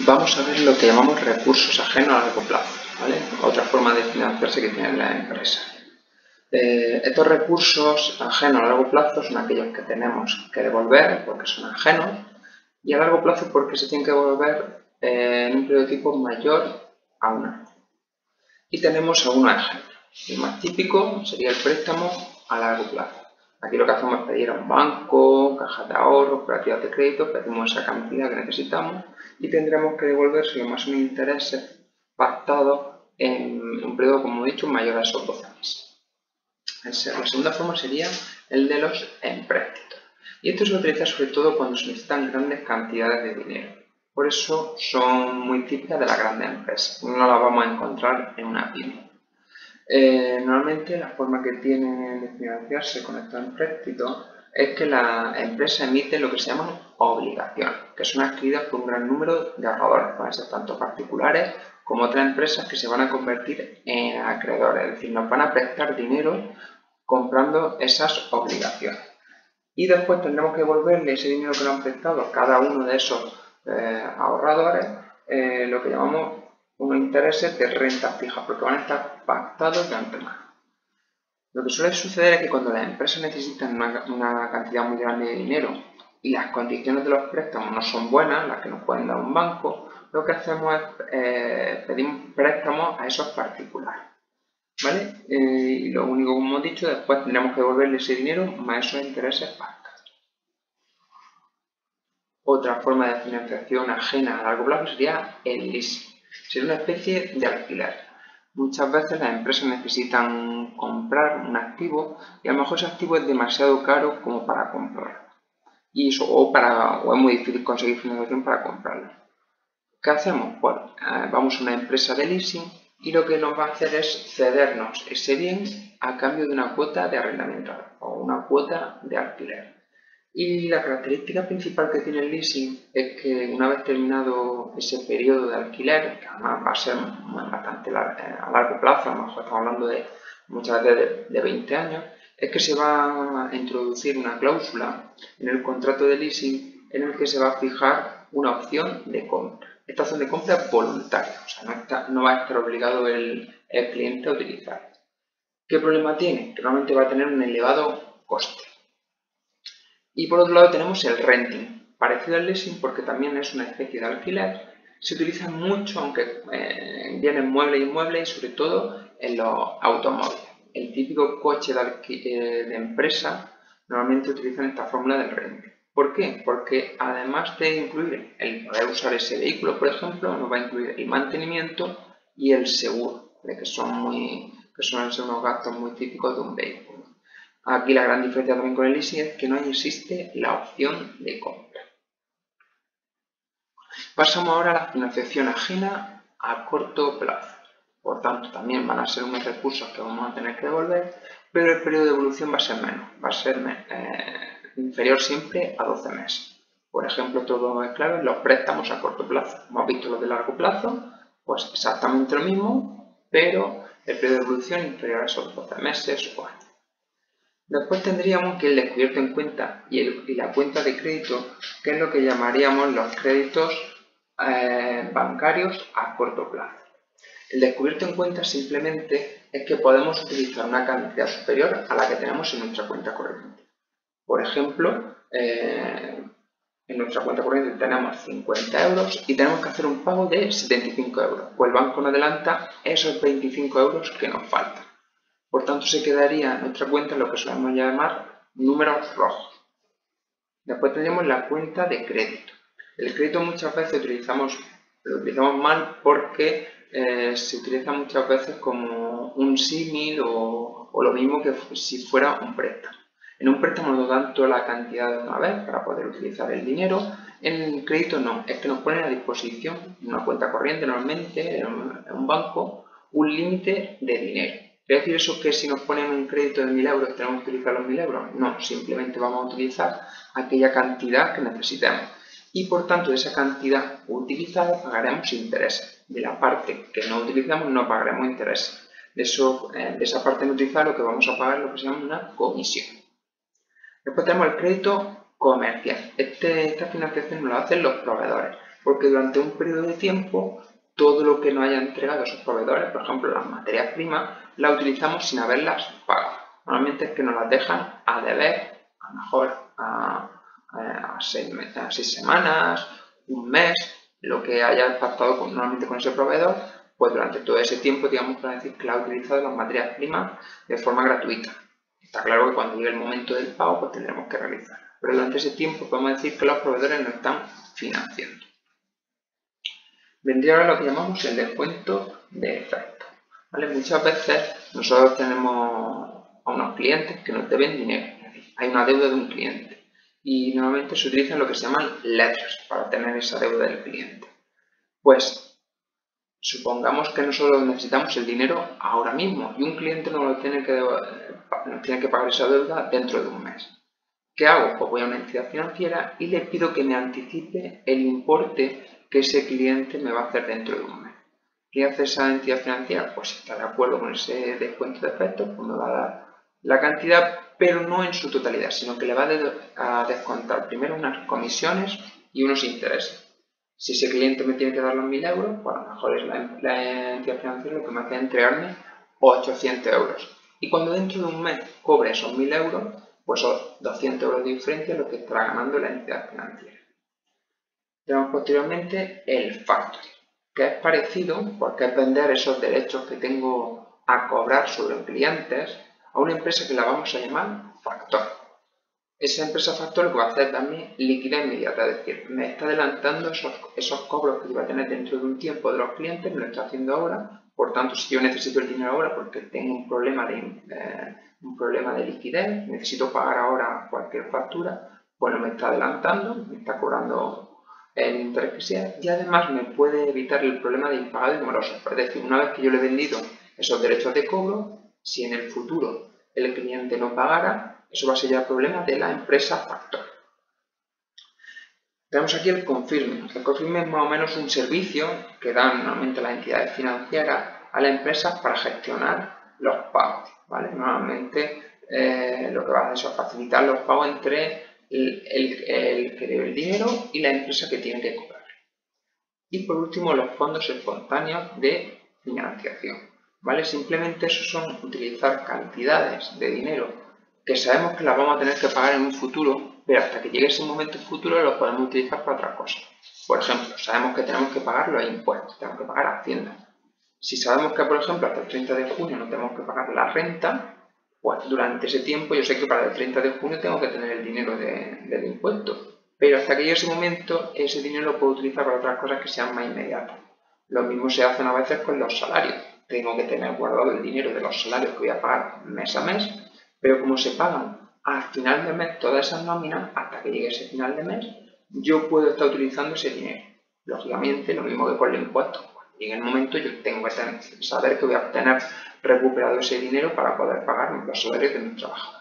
Vamos a ver lo que llamamos recursos ajenos a largo plazo, ¿vale? Otra forma de financiarse que tienen las empresas. Estos recursos ajenos a largo plazo son aquellos que tenemos que devolver porque son ajenos y a largo plazo porque se tienen que devolver en un periodo de tiempo mayor a un año. Y tenemos algunos ejemplos. El más típico sería el préstamo a largo plazo. Aquí lo que hacemos es pedir a un banco, cajas de ahorro, cooperativas de crédito, pedimos esa cantidad que necesitamos y tendremos que devolvérselo más unos intereses pactados en un periodo, como he dicho, mayor a esos 12 meses. La segunda forma sería el de los empréstitos. Y esto se utiliza sobre todo cuando se necesitan grandes cantidades de dinero. Por eso son muy típicas de las grandes empresas. No las vamos a encontrar en una pyme. Normalmente la forma que tienen de financiarse con estos empréstitos es que la empresa emite lo que se llaman obligaciones, que son adquiridas por un gran número de ahorradores, pueden ser tanto particulares como otras empresas que se van a convertir en acreedores, es decir, nos van a prestar dinero comprando esas obligaciones. Y después tendremos que devolverle ese dinero que nos han prestado a cada uno de esos ahorradores, lo que llamamos unos intereses de renta fija, porque van a estar pactados de antemano. Lo que suele suceder es que cuando las empresas necesitan una cantidad muy grande de dinero y las condiciones de los préstamos no son buenas, las que nos pueden dar un banco, lo que hacemos es pedir préstamos a esos particulares. ¿Vale? Y lo único, como hemos dicho, después tendremos que devolverle ese dinero más esos intereses pactados. Otra forma de financiación ajena a largo plazo sería el leasing. Sería una especie de alquiler. Muchas veces las empresas necesitan comprar un activo y a lo mejor ese activo es demasiado caro como para comprarlo. Y eso, o es muy difícil conseguir financiación para comprarlo. ¿Qué hacemos? Pues vamos a una empresa de leasing y lo que nos va a hacer es cedernos ese bien a cambio de una cuota de arrendamiento o una cuota de alquiler. Y la característica principal que tiene el leasing es que una vez terminado ese periodo de alquiler, que además va a ser bastante a largo plazo, a lo mejor estamos hablando de muchas veces de 20 años, es que se va a introducir una cláusula en el contrato de leasing en el que se va a fijar una opción de compra. Esta opción de compra es voluntaria, o sea, no va a estar obligado el cliente a utilizar. ¿Qué problema tiene? Que normalmente va a tener un elevado coste. Y por otro lado tenemos el renting, parecido al leasing porque también es una especie de alquiler. Se utiliza mucho, aunque en bienes muebles y inmuebles y sobre todo en los automóviles. El típico coche de empresa normalmente utilizan esta fórmula del renting. ¿Por qué? Porque además de incluir el poder usar ese vehículo, por ejemplo, nos va a incluir el mantenimiento y el seguro, que suelen ser unos gastos muy típicos de un vehículo. Aquí la gran diferencia también con el leasing es que no existe la opción de compra. Pasamos ahora a la financiación ajena a corto plazo. Por tanto, también van a ser unos recursos que vamos a tener que devolver, pero el periodo de evolución va a ser menos, va a ser inferior siempre a 12 meses. Por ejemplo, todo es claro en los préstamos a corto plazo. Hemos visto los de largo plazo, pues exactamente lo mismo, pero el periodo de evolución inferior a esos 12 meses o años. Después tendríamos que el descubierto en cuenta y la cuenta de crédito, que es lo que llamaríamos los créditos bancarios a corto plazo. El descubierto en cuenta simplemente es que podemos utilizar una cantidad superior a la que tenemos en nuestra cuenta corriente. Por ejemplo, en nuestra cuenta corriente tenemos 50 euros y tenemos que hacer un pago de 75 euros. Pues el banco nos adelanta esos 25 euros que nos faltan. Por tanto, se quedaría en nuestra cuenta lo que solemos llamar números rojos. Después tendríamos la cuenta de crédito. El crédito muchas veces lo utilizamos mal porque se utiliza muchas veces como un símil o lo mismo que si fuera un préstamo. En un préstamo nos dan toda la cantidad de una vez para poder utilizar el dinero. En el crédito no, es que nos ponen a disposición en una cuenta corriente normalmente, en un banco, un límite de dinero. ¿Quiere decir eso que si nos ponen un crédito de 1000 euros tenemos que utilizar los 1000 euros? No, simplemente vamos a utilizar aquella cantidad que necesitemos. Y por tanto, de esa cantidad utilizada pagaremos intereses. De la parte que no utilizamos no pagaremos intereses. De esa parte no utilizada lo que vamos a pagar es lo que se llama una comisión. Después tenemos el crédito comercial. Esta financiación nos lo hacen los proveedores. porque durante un periodo de tiempo todo lo que nos hayan entregado esos proveedores, por ejemplo las materias primas, las utilizamos sin haberlas pagado. Normalmente es que nos las dejan a deber, a lo mejor a 6 semanas, un mes, lo que haya pactado normalmente con ese proveedor, pues durante todo ese tiempo, digamos, para decir que la ha utilizado las materias primas de forma gratuita. Está claro que cuando llegue el momento del pago, pues tendremos que realizar. Pero durante ese tiempo podemos decir que los proveedores nos están financiando. Vendría ahora lo que llamamos el descuento de efecto. ¿Vale? Muchas veces nosotros tenemos a unos clientes que nos deben dinero. Es decir, hay una deuda de un cliente. Y normalmente se utilizan lo que se llaman letters para tener esa deuda del cliente. Pues supongamos que nosotros necesitamos el dinero ahora mismo y un cliente nos tiene que pagar esa deuda dentro de un mes. ¿Qué hago? Pues voy a una entidad financiera y le pido que me anticipe el importe que ese cliente me va a hacer dentro de un mes. ¿Qué hace esa entidad financiera? Pues si está de acuerdo con ese descuento de efectos, pues me va a dar la cantidad, pero no en su totalidad, sino que le va a descontar primero unas comisiones y unos intereses. Si ese cliente me tiene que dar los 1.000 euros, pues a lo mejor es la entidad financiera lo que me hace entregarme 800 euros. Y cuando dentro de un mes cobre esos 1.000 euros, pues son 200 euros de diferencia lo que estará ganando la entidad financiera. Tenemos posteriormente el factoring, que es parecido porque es vender esos derechos que tengo a cobrar sobre clientes a una empresa que la vamos a llamar factor. Esa empresa factor lo que va a hacer es darme liquidez inmediata, es decir, me está adelantando esos cobros que iba a tener dentro de un tiempo de los clientes, me lo está haciendo ahora. Por tanto, si yo necesito el dinero ahora porque tengo un problema de liquidez, necesito pagar ahora cualquier factura, bueno, me está adelantando, me está cobrando el interés que sea y además me puede evitar el problema de impagado y moroso. Es decir, una vez que yo le he vendido esos derechos de cobro, si en el futuro el cliente no pagara, eso va a ser ya el problema de la empresa factor. Tenemos aquí el confirming. El confirming es más o menos un servicio que dan normalmente las entidades financieras a las empresas para gestionar los pagos, ¿vale? Normalmente lo que va a hacer es facilitar los pagos entre el que debe el dinero y la empresa que tiene que cobrar. Y por último, los fondos espontáneos de financiación, ¿vale? Simplemente eso son utilizar cantidades de dinero que sabemos que las vamos a tener que pagar en un futuro, pero hasta que llegue ese momento futuro lo podemos utilizar para otra cosa. Por ejemplo, sabemos que tenemos que pagar los impuestos, tenemos que pagar Hacienda. Si sabemos que, por ejemplo, hasta el 30 de junio no tenemos que pagar la renta, pues durante ese tiempo yo sé que para el 30 de junio tengo que tener el dinero del impuesto. Pero hasta que llegue ese momento, ese dinero lo puedo utilizar para otras cosas que sean más inmediatas. Lo mismo se hace a veces con los salarios. Tengo que tener guardado el dinero de los salarios que voy a pagar mes a mes, pero como se pagan al final de mes todas esas nóminas, hasta que llegue ese final de mes, yo puedo estar utilizando ese dinero. Lógicamente, lo mismo que con los impuestos. Cuando llegue el momento, yo tengo que saber que voy a obtener recuperado ese dinero para poder pagar los salarios de mis trabajadores.